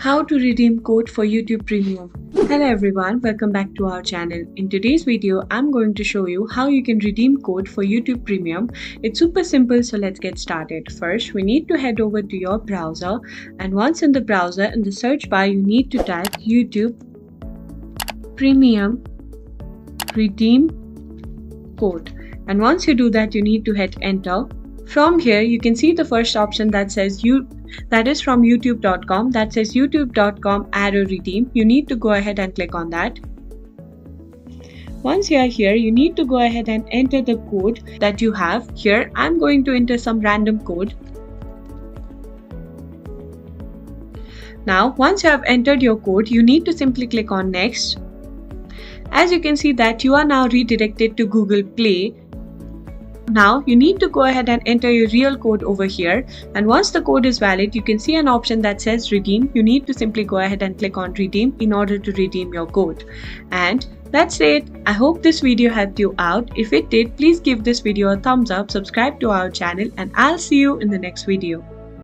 How to redeem code for YouTube Premium. Hello everyone, welcome back to our channel. In today's video, I'm going to show you how you can redeem code for YouTube Premium. It's super simple, so let's get started. First, we need to head over to your browser, and once in the browser, in the search bar, you need to type YouTube Premium redeem code. And once you do that, you need to hit enter. From here, you can see the first option that says that is from youtube.com, that says youtube.com /redeem. You need to go ahead and click on that. Once you are here, you need to go ahead and enter the code that you have. Here, I'm going to enter some random code. Now, once you have entered your code, you need to simply click on next. As you can see that you are now redirected to Google Play. Now you need to go ahead and enter your real code over here, and once the code is valid, you can see an option that says redeem. You need to simply go ahead and click on redeem in order to redeem your code. And that's it. I hope this video helped you out. If it did, please give this video a thumbs up, subscribe to our channel, and I'll see you in the next video.